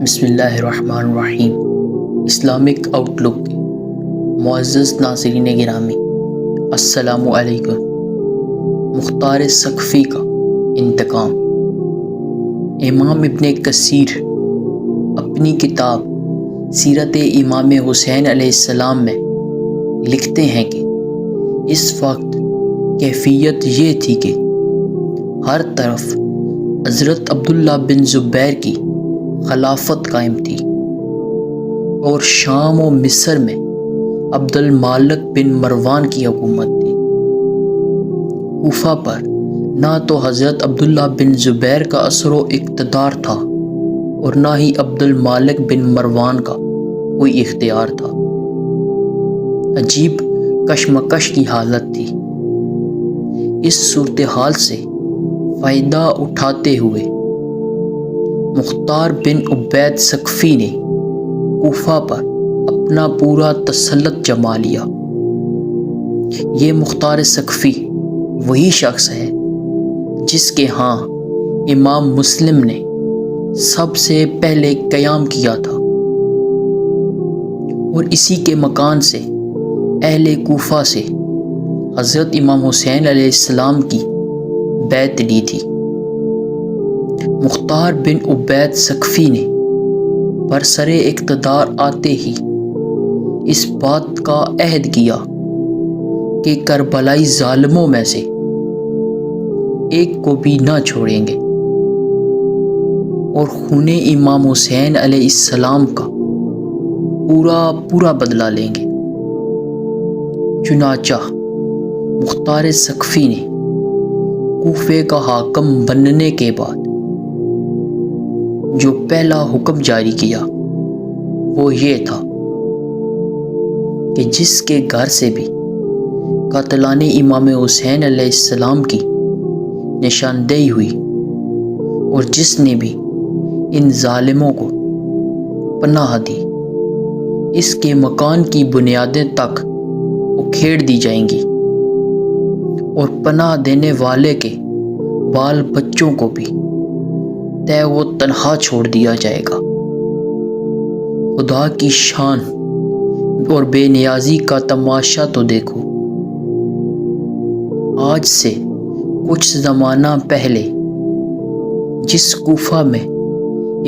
بسم اللہ الرحمن الرحیم۔ اسلامک آؤٹ لک کے معزز ناظرین گرامی، السلام علیکم۔ مختار ثقفی کا انتقام۔ امام ابن کثیر اپنی کتاب سیرت امام حسین علیہ السلام میں لکھتے ہیں کہ اس وقت کیفیت یہ تھی کہ ہر طرف حضرت عبداللہ بن زبیر کی خلافت قائم تھی اور شام و مصر میں عبد المالک بن مروان کی حکومت تھی۔ کوفہ پر نہ تو حضرت عبداللہ بن زبیر کا اثر و اقتدار تھا اور نہ ہی عبد المالک بن مروان کا کوئی اختیار تھا۔ عجیب کشمکش کی حالت تھی۔ اس صورتحال سے فائدہ اٹھاتے ہوئے مختار بن عبید ثقفی نے کوفہ پر اپنا پورا تسلط جما لیا۔ یہ مختار ثقفی وہی شخص ہے جس کے ہاں امام مسلم نے سب سے پہلے قیام کیا تھا اور اسی کے مکان سے اہل کوفہ سے حضرت امام حسین علیہ السلام کی بیعت لی تھی۔ مختار بن عبید ثقفی نے برسر اقتدار آتے ہی اس بات کا عہد کیا کہ کربلائی ظالموں میں سے ایک کو بھی نہ چھوڑیں گے اور خون امام حسین علیہ السلام کا پورا بدلہ لیں گے۔ چنانچہ مختار ثقفی نے کوفے کا حاکم بننے کے بعد جو پہلا حکم جاری کیا وہ یہ تھا کہ جس کے گھر سے بھی قاتلان امام حسین علیہ السلام کی نشاندہی ہوئی اور جس نے بھی ان ظالموں کو پناہ دی، اس کے مکان کی بنیادیں تک اکھیڑ دی جائیں گی اور پناہ دینے والے کے بال بچوں کو بھی طے و تنہا چھوڑ دیا جائے گا۔ خدا کی شان اور بے نیازی کا تماشا تو دیکھو۔ آج سے کچھ زمانہ پہلے جس کوفہ میں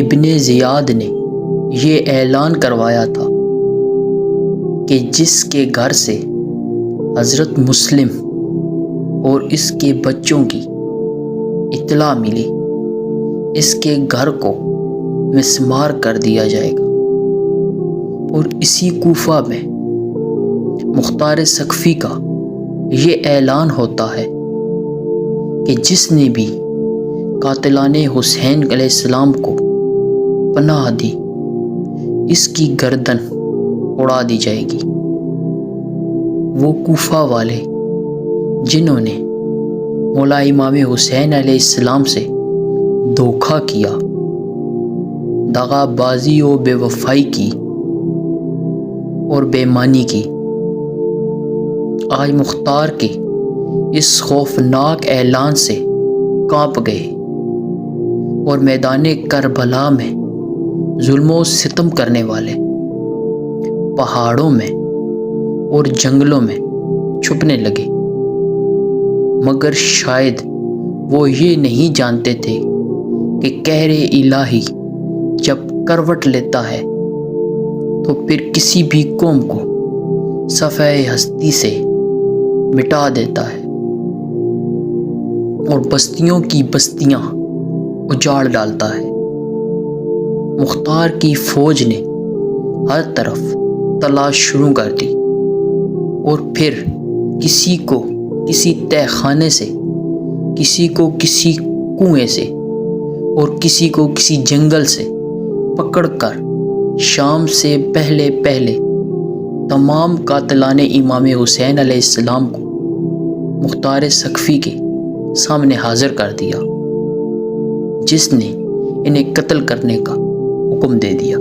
ابن زیاد نے یہ اعلان کروایا تھا کہ جس کے گھر سے حضرت مسلم اور اس کے بچوں کی اطلاع ملی، اس کے گھر کو مسمار کر دیا جائے گا، اور اسی کوفہ میں مختار ثقفی کا یہ اعلان ہوتا ہے کہ جس نے بھی قاتلان حسین علیہ السلام کو پناہ دی، اس کی گردن اڑا دی جائے گی۔ وہ کوفہ والے جنہوں نے مولا امام حسین علیہ السلام سے دھوکہ کیا، دغا بازی و بے وفائی کی اور بے ایمانی کی، آج مختار کے اس خوفناک اعلان سے کانپ گئے اور میدان کربلا میں ظلم و ستم کرنے والے پہاڑوں میں اور جنگلوں میں چھپنے لگے، مگر شاید وہ یہ نہیں جانتے تھے کہ قہر الہی جب کروٹ لیتا ہے تو پھر کسی بھی قوم کو صفحہ ہستی سے مٹا دیتا ہے اور بستیوں کی بستیاں اجاڑ ڈالتا ہے۔ مختار کی فوج نے ہر طرف تلاش شروع کر دی اور پھر کسی کو کسی تہہ خانے سے، کسی کو کسی کنویں سے اور کسی کو کسی جنگل سے پکڑ کر شام سے پہلے تمام قاتلان امام حسین علیہ السلام کو مختار ثقفی کے سامنے حاضر کر دیا، جس نے انہیں قتل کرنے کا حکم دے دیا۔